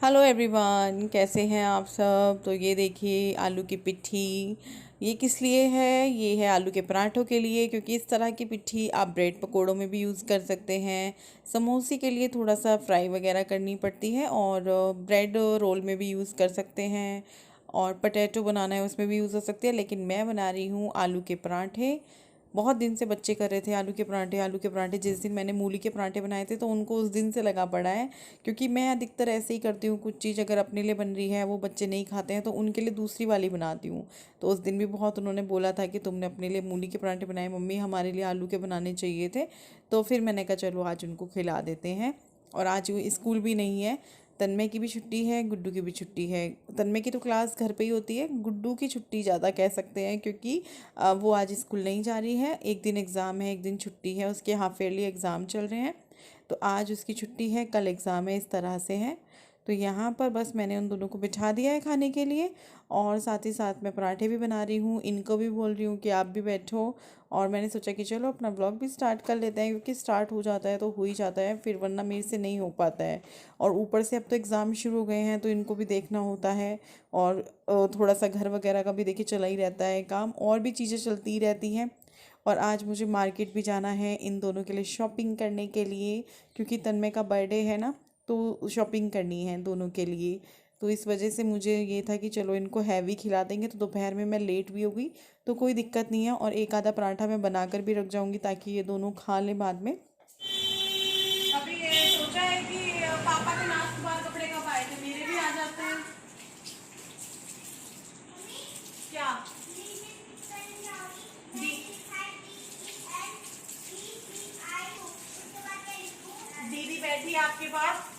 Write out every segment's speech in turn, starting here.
Hello everyone, कैसे हैं आप सब। तो ये देखिए आलू की पिट्ठी। ये किस लिए है? ये है आलू के पराठों के लिए, क्योंकि इस तरह की पिट्ठी आप ब्रेड पकोड़ों में भी यूज़ कर सकते हैं। समोसे के लिए थोड़ा सा फ्राई वगैरह करनी पड़ती है, और ब्रेड रोल में भी यूज़ कर सकते हैं, और पटेटो बनाना है उसमें भी यूज़ हो सकती है। लेकिन मैं बना रही हूँ आलू के पराठे। बहुत दिन से बच्चे कर रहे थे आलू के पराठे आलू के पराठे। जिस दिन मैंने मूली के पराठे बनाए थे तो उनको उस दिन से लगा पड़ा है, क्योंकि मैं अधिकतर ऐसे ही करती हूँ। कुछ चीज़ अगर अपने लिए बन रही है, वो बच्चे नहीं खाते हैं, तो उनके लिए दूसरी वाली बनाती हूँ। तो उस दिन भी बहुत उन्होंने बोला था कि तुमने अपने लिए मूली के पराठे बनाए मम्मी, हमारे लिए आलू के बनाने चाहिए थे। तो फिर मैंने कहा चलो आज उनको खिला देते हैं। और आज स्कूल भी नहीं है, तन्मय की भी छुट्टी है, गुड्डू की भी छुट्टी है। तन्मय की तो क्लास घर पे ही होती है, गुड्डू की छुट्टी ज़्यादा कह सकते हैं, क्योंकि वो आज स्कूल नहीं जा रही है। एक दिन एग्ज़ाम है, एक दिन छुट्टी है, उसके हाफ ईयरली एग्ज़ाम चल रहे हैं। तो आज उसकी छुट्टी है, कल एग्ज़ाम है, इस तरह से है। तो यहाँ पर बस मैंने उन दोनों को बिठा दिया है खाने के लिए, और साथ ही साथ मैं पराठे भी बना रही हूँ। इनको भी बोल रही हूँ कि आप भी बैठो। और मैंने सोचा कि चलो अपना ब्लॉग भी स्टार्ट कर लेते हैं, क्योंकि स्टार्ट हो जाता है तो हो ही जाता है, फिर वरना मेरे से नहीं हो पाता है। और ऊपर से अब तो एग्ज़ाम शुरू हो गए हैं, तो इनको भी देखना होता है। और थोड़ा सा घर वगैरह का भी देखिए चला ही रहता है काम, और भी चीज़ें चलती ही रहती हैं। और आज मुझे मार्केट भी जाना है इन दोनों के लिए शॉपिंग करने के लिए, क्योंकि तन्मय का बर्थडे है ना, तो शॉपिंग करनी है दोनों के लिए। तो इस वजह से मुझे ये था कि चलो इनको हैवी खिला देंगे, तो दोपहर में मैं लेट भी होगी तो कोई दिक्कत नहीं है। और एक आधा पराठा मैं बनाकर भी रख जाऊंगी, ताकि ये दोनों खा लें बाद में। अभी ये सोचा है कि पापा के नाश्ते बाद कपड़े कब आए थे, मेरे भी आ जाते हैं क्या। दीदी बैठी आपके पास।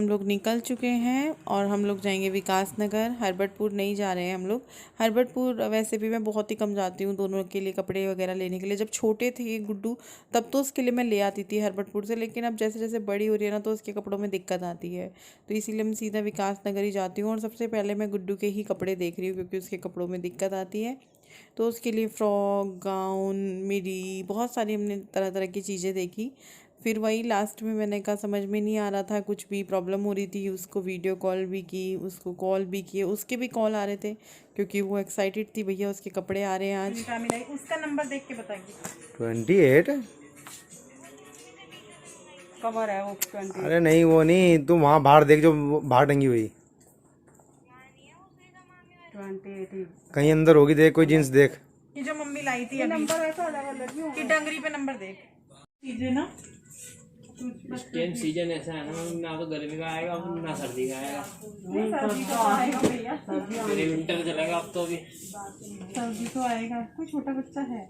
लोग निकल चुके हैं और हम लोग जाएंगे विकास नगर। हरबटपुर नहीं जा रहे हैं हम लोग। हरबटपुर वैसे भी मैं बहुत ही कम जाती हूँ दोनों के लिए कपड़े वगैरह लेने के लिए। जब छोटे थे गुड्डू तब तो उसके लिए मैं ले आती थी हरबटपुर से, लेकिन अब जैसे जैसे बड़ी हो रही है ना, तो उसके कपड़ों में दिक्कत आती है। तो इसीलिए मैं सीधा विकास नगर ही जाती हूँ। और सबसे पहले मैं गुड्डू के ही कपड़े देख रही हूँ, क्योंकि उसके कपड़ों में दिक्कत आती है। तो उसके लिए फ़्रॉक, गाउन, मिडी, बहुत सारी हमने तरह तरह की चीज़ें देखी। फिर वही लास्ट में मैंने कहा समझ में नहीं आ रहा था, कुछ भी प्रॉब्लम हो रही थी। उसको वीडियो कॉल भी की, उसको कॉल भी किए, उसके भी कॉल आ रहे थे, क्योंकि वो एक्साइटेड थी भैया उसके कपड़े आ रहे हैं आज। उसका नंबर देख के बताइए। 28। कवर है वो 20। अरे नहीं, वो नहीं, तुम वहाँ बाहर देख जो बाहर टंगी हुई 28 कहीं अंदर होगी, देख कोई जींस देख। ये जो मम्मी लाई थी अभी। नंबर वैसा अलग अलग ही होगा कि डंगरी पे नंबर देख चीजें ना। सीजन ऐसा है ना, ना तो गर्मी का आएगा ना सर्दी का आएगा। सर्दी तो आएगा भैया, मेरे विंटर चलेगा अब तो। अभी सर्दी तो आएगा। कोई छोटा बच्चा है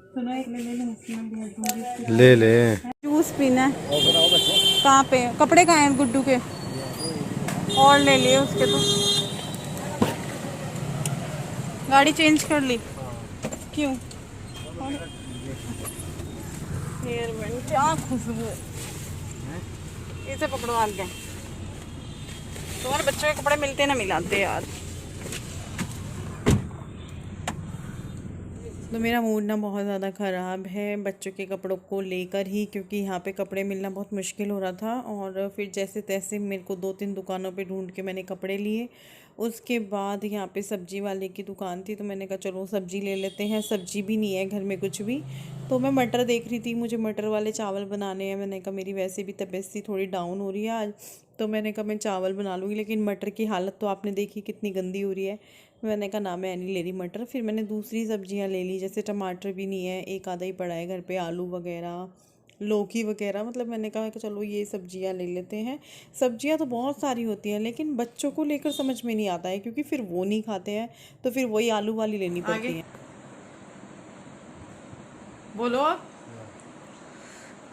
सुनो, एक ले ले ले ले। जूस पीना है। कहाँ पे कपड़े कहाँ हैं गुड्डू के? और ले लिए उसके तो। गाड़ी चेंज कर ली क्यों? हेयर बैंड क्या खुशबू है। इसे पकड़ो आगे। तुम्हारे बच्चों के कपड़े मिलते ना मिलाते यार। तो मेरा मूड ना बहुत ज़्यादा ख़राब है बच्चों के कपड़ों को लेकर ही, क्योंकि यहाँ पे कपड़े मिलना बहुत मुश्किल हो रहा था। और फिर जैसे तैसे मेरे को 2-3 दुकानों पे ढूंढ के मैंने कपड़े लिए। उसके बाद यहाँ पे सब्जी वाले की दुकान थी, तो मैंने कहा चलो सब्जी ले लेते हैं। सब्जी भी नहीं है घर में कुछ भी, तो मैं मटर देख रही थी। मुझे मटर वाले चावल बनाने हैं। मैंने कहा मेरी वैसे भी तबीयत सी थोड़ी डाउन हो रही है आज, तो मैंने कहा मैं चावल बना लूँगी। लेकिन मटर की हालत तो आपने देखी कितनी गंदी हो रही है। मैंने कहा ना मैं नहीं ले रही मटर। फिर मैंने दूसरी सब्जियां ले ली, जैसे टमाटर भी नहीं है, एक आधा ही पड़ा है घर पे, आलू वगैरह, लौकी वगैरह। मतलब मैंने कहा कि चलो ये सब्जियां ले लेते हैं। सब्जियां तो बहुत सारी होती हैं, लेकिन बच्चों को लेकर समझ में नहीं आता है, क्योंकि फिर वो नहीं खाते हैं, तो फिर वही आलू वाली लेनी पड़ती है। बोलो आप।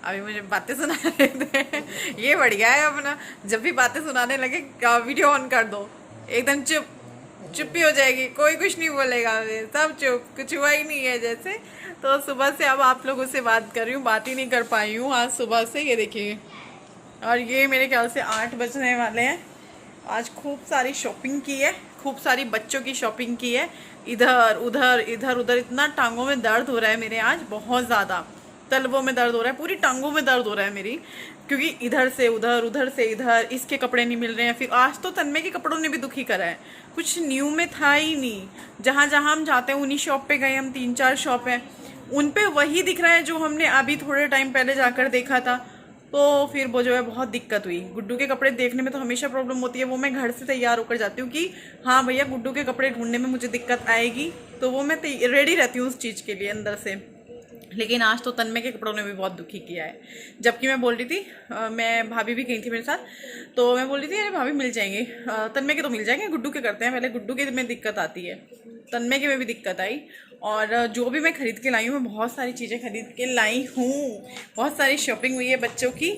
अभी मुझे बातें सुना रहे थे। ये बढ़िया है अपना, जब भी बातें सुनाने लगे वीडियो ऑन कर दो, एकदम चुप्पी हो जाएगी, कोई कुछ नहीं बोलेगा, सब चुप, कुछ हुआ ही नहीं है जैसे। तो सुबह से अब आप लोगों से बात कर रही हूँ, बात ही नहीं कर पाई हूँ आज सुबह से। ये देखिए, और ये मेरे ख्याल से 8 बजने वाले हैं। आज खूब सारी शॉपिंग की है, खूब सारी बच्चों की शॉपिंग की है। इधर उधर इधर उधर, इतना टांगों में दर्द हो रहा है मेरे आज, बहुत ज़्यादा तलवों में दर्द हो रहा है, पूरी टांगों में दर्द हो रहा है मेरी, क्योंकि इधर से उधर उधर से इधर, इसके कपड़े नहीं मिल रहे हैं। फिर आज तो तन्मय के कपड़ों ने भी दुखी करा है, कुछ न्यू में था ही नहीं। जहाँ जहाँ हम जाते हैं उन्हीं शॉप पे गए हम, 3-4 शॉप हैं, उन पे वही दिख रहा है जो हमने अभी थोड़े टाइम पहले जाकर देखा था। तो फिर वो जो है बहुत दिक्कत हुई। गुड्डू के कपड़े देखने में तो हमेशा प्रॉब्लम होती है, वो मैं घर से तैयार होकर जाती हूँ कि हाँ भैया गुड्डू के कपड़े ढूंढने में मुझे दिक्कत आएगी, तो वो मैं रेडी रहती हूँ उस चीज़ के लिए अंदर से। लेकिन आज तो तन्मय के कपड़ों ने भी बहुत दुखी किया है। जबकि मैं बोल रही थी, मैं भाभी भी गई थी मेरे साथ, तो मैं बोल रही थी अरे भाभी मिल जाएंगे, तन्मय के तो मिल जाएंगे, गुड्डू के करते हैं पहले, गुड्डू के में दिक्कत आती है, तन्मय के में भी दिक्कत आई। और जो भी मैं खरीद के लाई हूँ, मैं बहुत सारी चीज़ें खरीद के लाई हूँ, बहुत सारी शॉपिंग हुई है बच्चों की।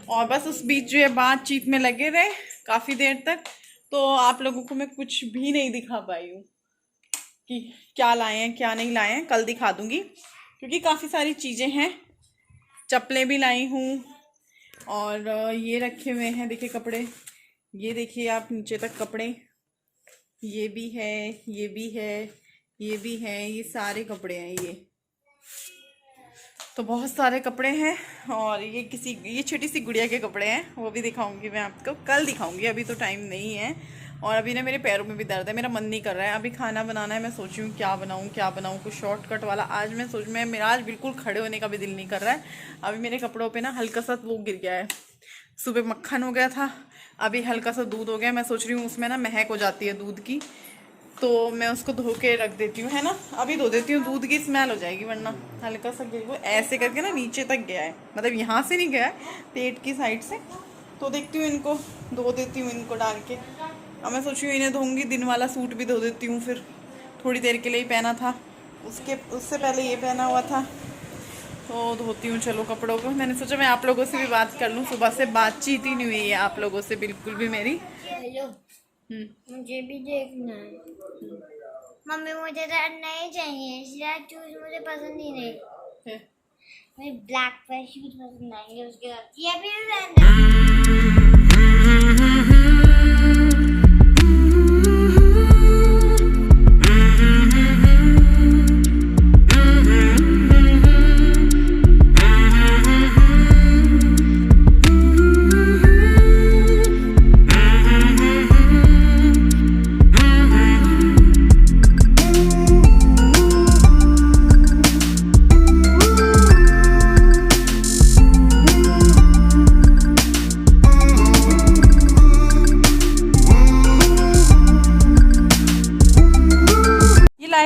और बस उस बीच जो है बातचीत में लगे रहे काफ़ी देर तक, तो आप लोगों को मैं कुछ भी नहीं दिखा पाई हूँ कि क्या लाए हैं क्या नहीं लाए हैं। कल दिखा दूँगी, क्योंकि काफ़ी सारी चीज़ें हैं। चप्पलें भी लाई हूँ, और ये रखे हुए हैं देखिए कपड़े, ये देखिए आप नीचे तक कपड़े, ये भी है, ये भी है, ये भी है, ये सारे कपड़े हैं। ये तो बहुत सारे कपड़े हैं। और ये छोटी सी गुड़िया के कपड़े हैं, वो भी दिखाऊंगी मैं आपको, कल दिखाऊंगी, अभी तो टाइम नहीं है। और अभी ना मेरे पैरों में भी दर्द है, मेरा मन नहीं कर रहा है, अभी खाना बनाना है, मैं सोच रही हूँ क्या बनाऊँ कुछ शॉर्टकट वाला। आज मैं मेरा आज बिल्कुल खड़े होने का भी दिल नहीं कर रहा है। अभी मेरे कपड़ों पे ना हल्का सा वो गिर गया है, सुबह मक्खन हो गया था, अभी हल्का सा दूध हो गया। मैं सोच रही हूँ उसमें ना महक हो जाती है दूध की, तो मैं उसको धो के रख देती हूँ, है ना, अभी धो देती हूँ, दूध की स्मेल हो जाएगी वरना। हल्का सा गिर, वो ऐसे करके ना नीचे तक गया है, मतलब यहाँ से नहीं गया है, पेट की साइड से। तो देखती हूँ इनको धो देती हूँ, इनको डाल के। अब मैं सोच रही हूँ इन्हें धोऊंगी, दिन वाला सूट भी धो देती हूँ, फिर थोड़ी देर के लिए ही पहना था, उससे पहले ये पहना हुआ था, तो धोती हूँ चलो कपड़ों को। मैंने सोचा मैं आप लोगों से भी बात कर लूँ, सुबह से बातचीत ही नहीं हुई है आप लोगों से बिल्कुल भी मेरी। मुझे भी देखना है मम्मी, मुझे रेड नहीं चाहिए, रेड शूज मुझे पसंद ही नहीं, मुझे ब्लैक वाले शूज पसंद आएंगे उसके साथ। ये भी पहनना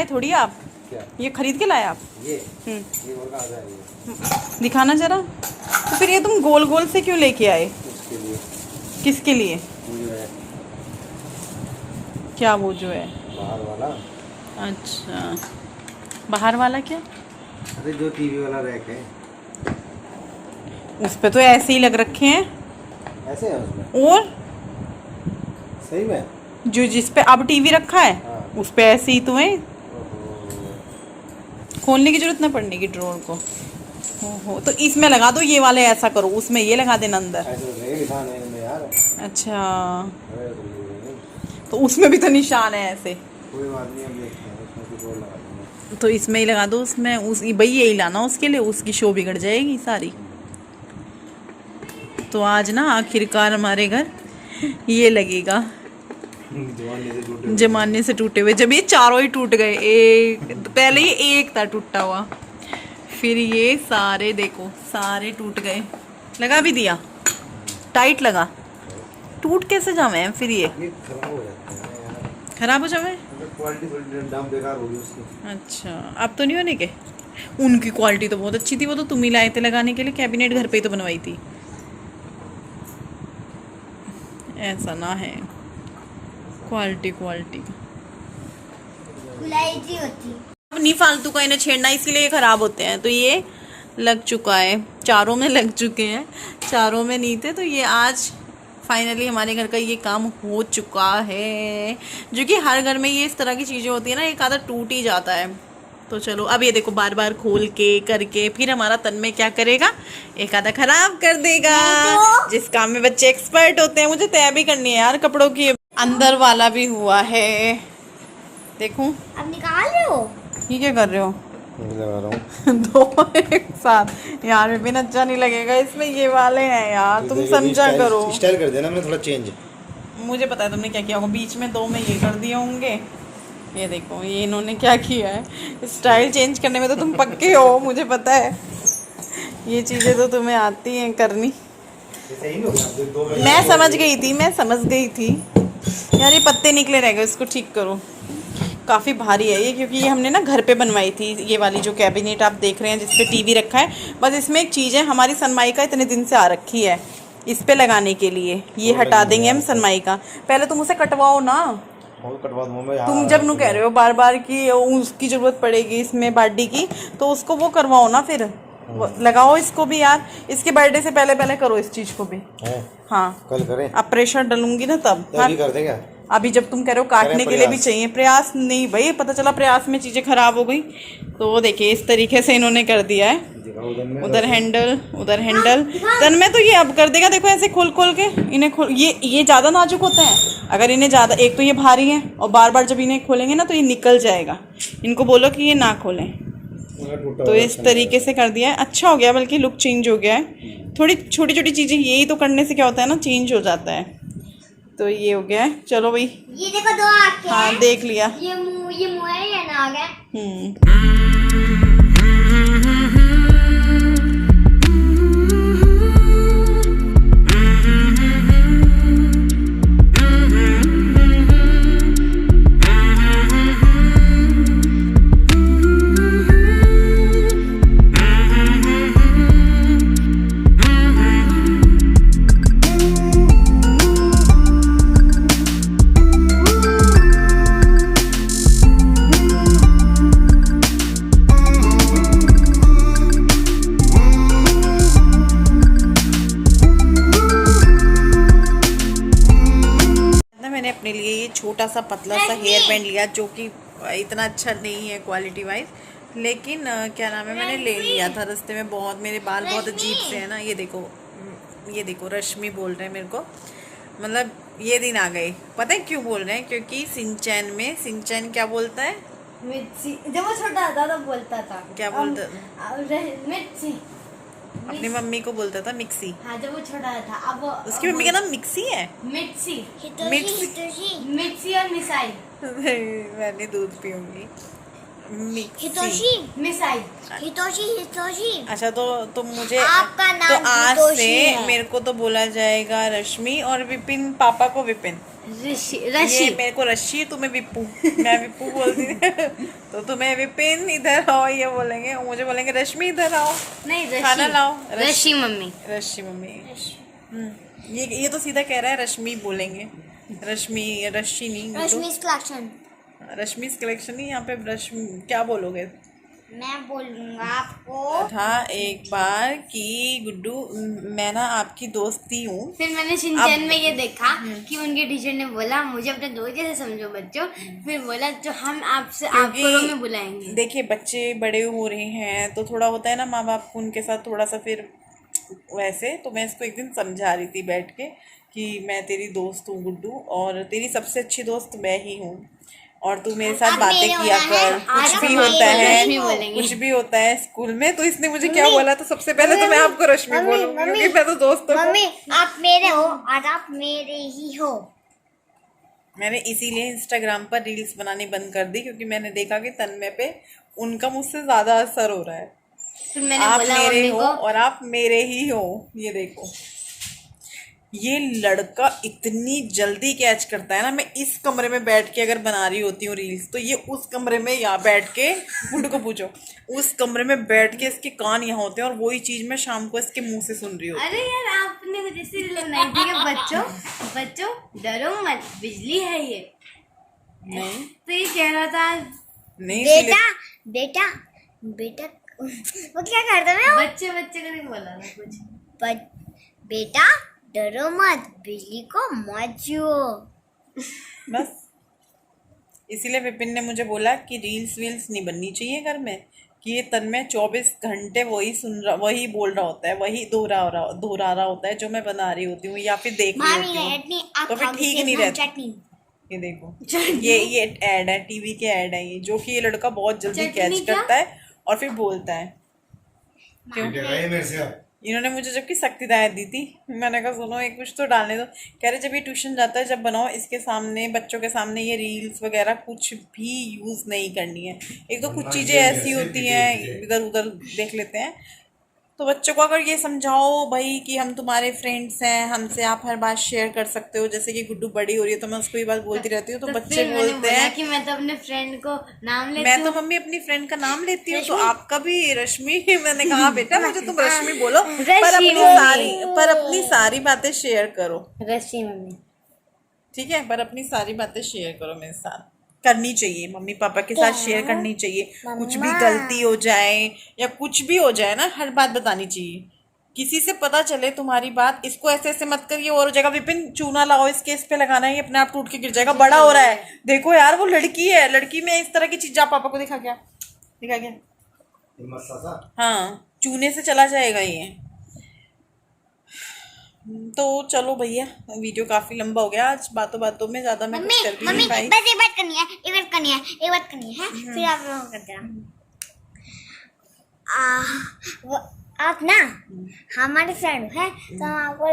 थोड़ी आप क्या? ये खरीद के लाए आप? ये और कहाँ जा रही है? दिखाना जरा। तो फिर ये तुम गोल गोल से क्यों लेके आए? उसके लिए। किसके लिए? वो जो है क्या वो जो है बाहर वाला। अच्छा, बाहर वाला क्या? अरे जो टीवी वाला रैक है, उस पे तो ऐसे ही लग रखे हैं। ऐसे है उसमें? और सही में जो जिस पे अब टीवी रखा है, हाँ। उस पे ऐसे ही तो है, खोलने की जरूरत ना पड़ने की ड्रॉर को। ओहो, तो इसमें लगा दो ये वाले, ऐसा करो उसमें ये लगा देना अंदर। ऐसे निशान है इनमें यार। अच्छा, तो उसमें भी तो निशान है ऐसे। कोई बात नहीं, हम देखते हैं उसमें कुछ और लगा देंगे। तो इसमें ही लगा दो, उसमें उस भाई यही लाना उसके लिए, उसकी शो बिगड़ जाएगी सारी। तो आज ना आखिरकार हमारे घर ये लगेगा, जमाने से टूटे हुए। जब ये चारों ही टूट गए, एक पहले ही एक था टूटा हुआ, फिर ये सारे देखो सारे टूट गए। लगा भी दिया, टाइट लगा, टूट कैसे जावे हैं फिर ये खराब हो जाता है यार। खराब हो जावे। अगर क्वालिटी थोड़ी दाम बेकार होगी उसकी। अच्छा, अब तो नहीं होने के। उनकी क्वालिटी तो बहुत अच्छी थी, वो तो तुम ही लाए थे लगाने के लिए, कैबिनेट घर पे ही तो बनवाई थी। ऐसा ना है, क्वालिटी क्वालिटी क्वालिटी होती। अब नहीं फालतू का इन्हें छेड़ना, इसीलिए ये खराब होते हैं। तो ये लग चुका है, चारों में लग चुके हैं, चारों में नहीं थे। तो ये आज फाइनली हमारे घर का ये काम हो चुका है, जो कि हर घर में ये इस तरह की चीज़ें होती है ना, एक आधा टूट ही जाता है। तो चलो अब ये देखो, बार बार खोल के करके फिर हमारा तन में क्या करेगा, एक आधा खराब कर देगा। जिस काम में बच्चे एक्सपर्ट होते हैं, मुझे तय भी करनी है यार कपड़ों की। अंदर वाला भी हुआ है, देखूं। अब निकाल रहे हो? ये क्या कर रहे हो? लगा रहा हूँ। दो एक साथ यार, भी अच्छा नहीं लगेगा इसमें, ये वाले हैं यार, तुम समझा करो। स्टाइल कर देना, मैंने थोड़ा चेंज। मुझे पता है तुमने क्या किया होगा, बीच में दो में ये कर दिए होंगे। ये देखो, ये इन्होंने क्या किया है, स्टाइल चेंज करने में तो तुम पक्के हो, मुझे पता है। ये चीज़ें तो तुम्हें आती हैं करनी। मैं समझ गई थी यार, ये पत्ते निकले रह गए, इसको ठीक करो। काफ़ी भारी है ये, क्योंकि ये हमने ना घर पे बनवाई थी, ये वाली जो कैबिनेट आप देख रहे हैं जिस पे टीवी रखा है। बस इसमें एक चीज़ है, हमारी सनमाइका इतने दिन से आ रखी है इस पे लगाने के लिए, ये हटा देंगे हम सनमाइका। पहले तुम उसे कटवाओ ना, कटवा दूंगा मैं। तुम जब नू कह रहे हो बार बार कि उसकी ज़रूरत पड़ेगी इसमें बाडी की, तो उसको वो करवाओ ना, फिर लगाओ इसको भी यार। इसके बर्थडे से पहले पहले करो इस चीज़ को भी। हाँ कल करें। अब प्रेशर डालूंगी ना तब। हाँ कर देगा। अभी जब तुम कह रहे हो काटने के लिए भी चाहिए प्रयास, नहीं भाई, पता चला प्रयास में चीज़ें खराब हो गई। तो देखिए इस तरीके से इन्होंने कर दिया है, उधर हैंडल तन में। तो ये अब कर देगा, देखो ऐसे खोल खोल के इन्हें खोल। ये ज़्यादा नाजुक होते हैं, अगर इन्हें ज़्यादा, एक तो ये भारी है और बार बार जब इन्हें खोलेंगे ना तो ये निकल जाएगा। इनको बोलो कि ये ना खोलें। तो इस तरीके से कर दिया है, अच्छा हो गया, बल्कि लुक चेंज हो गया है। थोड़ी छोटी छोटी चीज़ें यही तो करने से क्या होता है ना, चेंज हो जाता है। तो ये हो गया है, चलो भाई। ये देखो दो आँखें। हाँ देख लिया। ये मुँह है, ये नाक है। मैंने अपने लिए ये छोटा सा पतला सा हेयर बैंड लिया, जो कि इतना अच्छा नहीं है क्वालिटी वाइज, लेकिन क्या नाम है, मैंने ले लिया था रास्ते में। बहुत मेरे बाल बहुत अजीब से है ना, ये देखो रश्मि बोल रहे हैं मेरे को, मतलब ये दिन आ गए। पता है क्यों बोल रहे हैं, क्योंकि सिंचैन क्या बोलता है, मिर्ची। जब वो छोटा था तब बोलता था, क्या बोलता, मिर्ची। अपनी मम्मी को बोलता था मिक्सी। हाँ जब वो छोटा था, अब उसकी मम्मी का नाम मिक्सी है। मिर्ची। मिक्सी। मिर्ची और मिसाइल। मैंने दूध पीऊंगी। Hitoshi missile. हितोशी। अच्छा तो मुझे आपका नाम तो आज हितोशी से है। मेरे को तो बोला जाएगा रश्मि, और विपिन पापा को विपिन। ये मेरे को रश्मि, तुम्हें विप्पू, मैं विप्पू बोलती थी। तो तुम्हें विपिन इधर आओ ये बोलेंगे, मुझे बोलेंगे रश्मि इधर आओ, नहीं खाना लाओ। रश्मि मम्मी। रश्मि मम्मी। ये तो सीधा कह रहा है रश्मि बोलेंगे, रश्मि नहीं, रश्मि's कलेक्शन नहीं, यहाँ पे रश्मि क्या बोलोगे? मैं बोलूँगा आपको था एक बार कि गुड्डू मैं ना आपकी दोस्ती हूँ। फिर मैंने शिनचैन में ये देखा कि उनके टीचर ने बोला मुझे अपने दोस्त जैसे समझो बच्चों, फिर बोला तो हम आपसे आपको रूम में बुलाएंगे। देखिए बच्चे बड़े हो रहे हैं तो थोड़ा होता है ना माँ बाप को उनके साथ थोड़ा सा फिर वैसे। तो मैं इसको एक दिन समझा रही थी बैठ के कि मैं तेरी दोस्त हूँ गुड्डू, और तेरी सबसे अच्छी दोस्त मैं ही हूँ, और तू मेरे साथ बातें किया कर, कुछ भी होता है स्कूल में। तो इसने मुझे क्या बोला, तो सबसे पहले तो मैं आपको रश्मि बोलूँगी क्योंकि मैं तो दोस्त हूँ। मम्मी आप मेरे हो और आप मेरे ही हो। मैंने इसीलिए इंस्टाग्राम पर रील्स बनानी बंद कर दी, क्योंकि मैंने देखा कि तन्मय पे उनका मुझसे ज़्यादा असर हो रहा है। फिर मैंने आप बोला मेरे हो और आप मेरे ही हो, ये देखो ये लड़का इतनी जल्दी कैच करता है ना। मैं इस कमरे में बैठ के अगर बना रही होती हूँ रील्स, तो ये उस कमरे में यहाँ बैठ के, गुड्डू को पूछो, उस कमरे में बैठ के इसके कान यहाँ होते हैं और वही चीज मैं शाम को इसके मुंह से सुन रही हूँ। अरे यार आपने कुछ ऐसी बनाई थी कि बच्चों बच्चों डरो मत, बिजली है ये। नहीं तो ये कह रहा था नहीं बेटा बेटा बेटा वो क्या करता है बच्चे बच्चे का नहीं बोला था कुछ। बेटा डरो मत, बिजली को मत छुओ। बस इसीलिए विपिन ने मुझे बोला कि रील्स वील्स नहीं बननी चाहिए घर में, कि ये तन्मय 24 घंटे वही बोल रहा होता है, वही दोहरा रहा होता है जो मैं बना रही होती हूँ या फिर देख रही होती हूँ, तो फिर ठीक नहीं रहता। ये देखो, ये ऐड है, टीवी के ऐड है ये, जो कि ये लड़का बहुत जल्दी कैच करता है और फिर बोलता है। मेरे से इन्होंने मुझे जबकि सख्त हिदायत दी थी, मैंने कहा सुनो एक कुछ तो डालने दो। कह रहे जब ये ट्यूशन जाता है, जब बनाओ इसके सामने, बच्चों के सामने ये रील्स वगैरह कुछ भी यूज़ नहीं करनी है। एक तो कुछ चीज़ें ऐसी होती हैं इधर उधर देख लेते हैं, तो बच्चों को अगर ये समझाओ भाई कि हम तुम्हारे फ्रेंड्स हैं, हमसे आप हर बात शेयर कर सकते हो। जैसे कि गुड्डू बड़ी हो रही है तो मैं उसको ये बात बोलती रहती हूँ, तो बच्चे बोलते हैं कि मैं तो अपने फ्रेंड को नाम लेती मैं तो मम्मी अपनी फ्रेंड का नाम लेती हूँ, तो आपका भी रश्मि। मैंने कहा बेटा मुझे तुम रश्मि बोलो, पर अपनी सारी बातें शेयर करो। रश्मि मम्मी ठीक है, पर अपनी सारी बातें शेयर करो मेरे साथ, करनी चाहिए, मम्मी पापा के साथ शेयर करनी चाहिए। कुछ भी गलती हो जाए या कुछ भी हो जाए ना, हर बात बतानी चाहिए। किसी से पता चले तुम्हारी बात, इसको ऐसे ऐसे मत करिए और हो जाएगा। विपिन चूना लगाओ इसके, इस पे लगाना है, ये अपने आप टूट के गिर जाएगा, बड़ा हो रहा है। देखो यार वो लड़की है, लड़की में इस तरह की चीज। आप पापा को दिखा क्या हाँ, चूने से चला जाएगा ये। तो चलो भैया, वीडियो काफी लंबा हो गया आज, बातों बातों में ज्यादा मैं कुछ कर भी मम्मी नहीं पाई। बस एक बात करनी है, फिर आप लोग कर देना। आप ना हमारे फ्रेंड है, तो हम आपको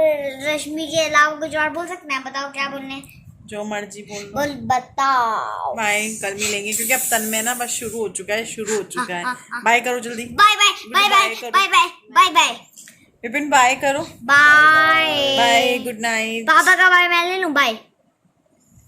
रश्मि के अलावा कुछ और बोल सकते हैं? बताओ क्या बोलने, जो मर्जी बोल बताओ। बाय, कल मिलेंगे क्योंकि अब तन्मय ना बस शुरू हो चुका है। बाय करो जल्दी। Bye bye bye bye bye bye bye bye. Vipin bye करो। Bye bye, good night. पापा का बाय मैं ले लूं? बाय।